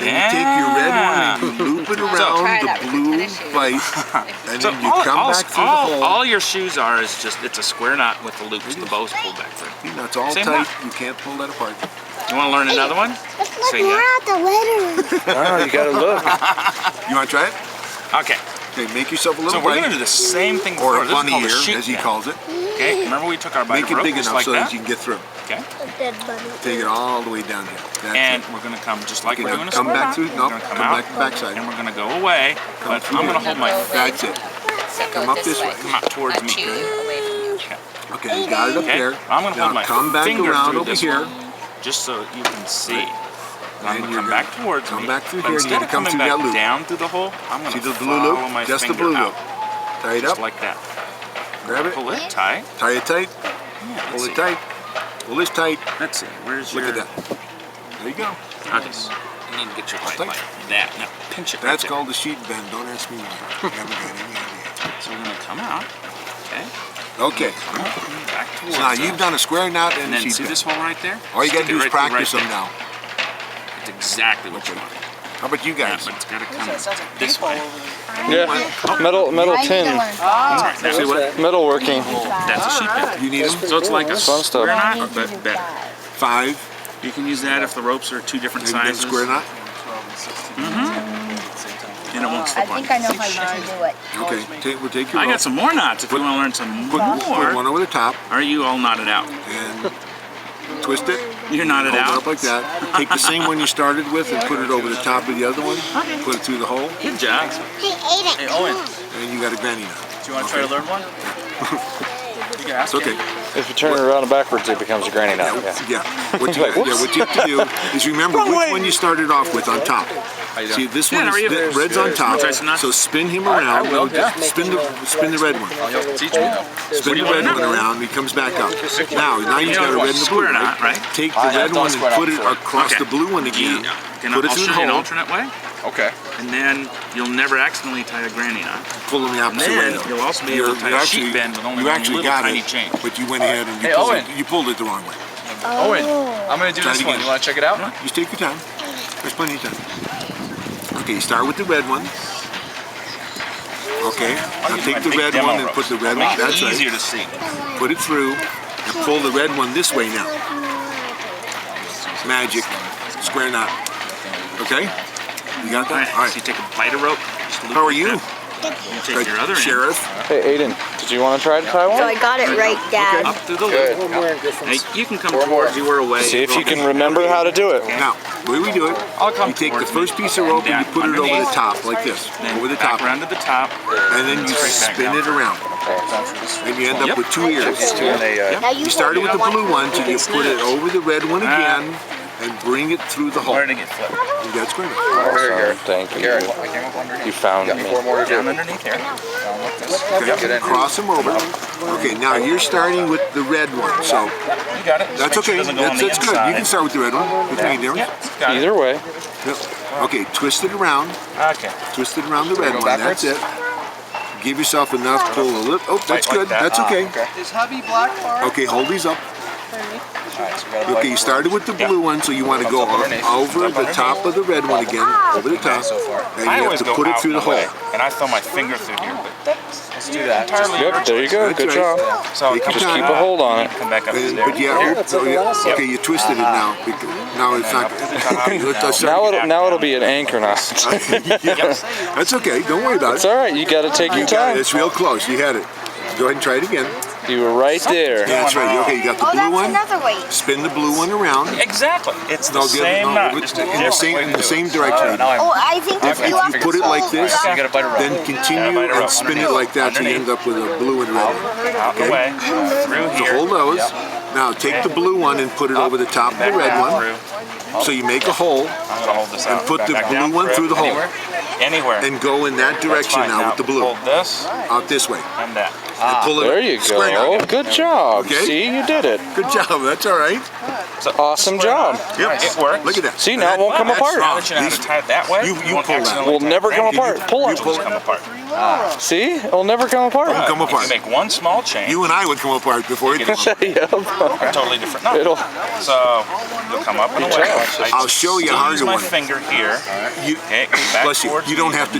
And you take your red one and you loop it around the blue vice, and then you come back through the hole. All your shoes are is just, it's a square knot with the loops, the bows pulled back through. It's all Same tight. knot. You can't pull that apart. You want to learn another one? Look, more at the letters. Oh, you gotta look. You want to try it? Okay. Okay, make yourself a little So we're bite, going to do the same thing or before. a This is bunny called a ear, sheep as he bend. calls it. Okay, remember we took our bite Make of it rope big just enough like so that that? you can get through. Okay. A dead bunny. Take it all the way down here. That's And it. we're going to come just like Okay, we're now doing a come square back knot. through. We're No, going to come come back out, the backside. and we're going to go away, but through I'm going to there. hold my That's it. Come up this way. Come out towards me. Two away from you. Okay, you got it up Okay, there. I'm going to hold Now my come back finger around through over this here. one, just so you can see. I'm And going to you're come gonna back towards come me. back through but here, and you instead gotta of come coming through back that loop. down through the hole, I'm going See to the blue follow loop? my Just the finger blue out, loop. Tie it just up. like that. Grab it. Pull it tight. Tie it tight. Yeah, let's Pull see. it tight. Pull this tight. Let's see. Where's Look your? at that. There you go. Okay. You need to get your Tight. light like that. Now pinch it. That's right called the sheep bend. Don't ask me why. I haven't got any idea. there. So we're going to come out. Okay. Okay. Come out. Back towards So now us. you've done a square knot and And a then sheep see bend. this hole right there? All you got to Stick do it is right practice them there. now. It's exactly what you want. How about you Yeah, guys? but it's got to come this way. Yeah, metal tin, Say what? metalworking. That's a sheep bend. You need them? So it's like a Fun stuff. square knot, but better. 5. You can use that if the ropes are two different Maybe then sizes. square knot. And it won't I slip on think you. I know how to do it. Okay, we'll take your I rope. got some more knots if you want to learn some Put more. one over the top Are you all knotted out? and twist it. You're knotted Hold it out? up like that. Take the same one you started with and put it over the top of the other one. Put it through the hole, Good job. Hey, Aiden. Hey, Owen, and you got a granny knot. do you want to try to learn one? You can ask It's okay. If you turn it around and backwards, it becomes a granny knot. Yeah. Yeah. What you have to do is remember which one you started off with on top. See, this one how are is you? red's on top. Try some knots? So spin him around. will, No, just spin the red one. You'll teach me though. Spin the red one around. He comes back up. Now you've got a red and a blue. Square knot, right? Take the I red have done one square and knot put it before. across Okay. the blue one again. And Put it I'll through show the you an hole. alternate way, Okay. and then you'll never accidentally tie a granny knot. Pull them the And opposite way. then though. you'll also be able to tie a sheep bend with only you one actually little got tiny it, chain. but you went ahead and Hey, Owen. you pulled it the wrong way. Owen, I'm going to do Try this it one. again. You want to check it out? Just take your time. There's plenty of time. Okay, you start with the red one. Okay, now use take my the big red demo one and ropes. put the red Make one. it That's easier right. to see. Put it through and pull the red one this way now. Magic. Square knot. Okay? You got All right. that? All So you right. take a bite of rope. Just loop How are it you? up. You take your other end Sheriff? Hey, Aiden, did you want to try to tie So I one? got it right, Dad. up through the Good. loop. Now, you can come towards you or away. See if you can remember how to do it. Now, the way we do it, I'll come you take the towards first me. piece of rope and you Down put it over the underneath. top like this. Then Over the back top. around to the top. And then you spin it around. And you end up with 2 ears. Now You started with the blue one, so you put it over the red one again and bring it through the hole. Where to get flipped? You got square knot. Awesome, thank you. Garrett, I came up underneath. You found Got me. 4 more to do. Down underneath here. Okay, cross them over. Okay, now you're starting with the red one, so You got it. Just that's make sure okay. it doesn't go on That's the good. You inside. can start with the red one. Doesn't make any difference. Yeah, got it. Either way. Yep. Okay, twist it around. Okay. Twist it around the red go one. That's backwards? it. Give yourself enough. Pull a little. Oh, that's Like good. that. That's okay. Is hubby black bar? Okay, hold these up. Alright, so we got a Okay, you started with the blue one, so you want to go over the top of the red one again, over the top, so far. and you have to put it through the hole. And I throw my finger through here, but Let's do that. Yep, there you go. That's Good right. job. so Take your Just time. keep a hold on it. come back up And- there. But okay, you twisted it now. Now it's not. Let's Now it'll be an anchor knot. That's okay. Don't worry about It's it. all right. You got to take your You got it. time. It's real close. You had it. Go ahead and try it again. You were right there. Yeah, that's right. Okay, you got the Oh, blue that's one. another way. Spin the blue one around. Exactly. It's the same knot. Just a in the different same way in to the do same it. direction. Now I'm Oh, I think if you have to Put it like this, You get a bite of rope. then continue bite of and rope spin it underneath. like that so you end up with a blue and red one. Out the way. Through So here. hold those. Now take the blue one and put it over the top of the red one. Through. So you make a hole I'm gonna hold this out. and put the Back blue down. one through the hole Anywhere. and go in that That's direction fine. now with the blue. Hold this Out this way. and that. and pull it There you square go. knot. Good job. Okay. See, you did it. Good job. That's all right. Awesome job. Yep. It works. Look at that. See, now it won't come That's apart. Now strong. that you know how to tie it that way, You won't pull that. accidentally Will tie it never come right. apart. Pull You it. pull Just come apart. See, it'll never come apart. Won't come You apart. make one small chain. You and I would come apart before it. Yep. a totally different knot. It'll. So you'll come up and away. I'll show you how use to my one. finger here. You, Okay, back bless you. towards You don't me. have to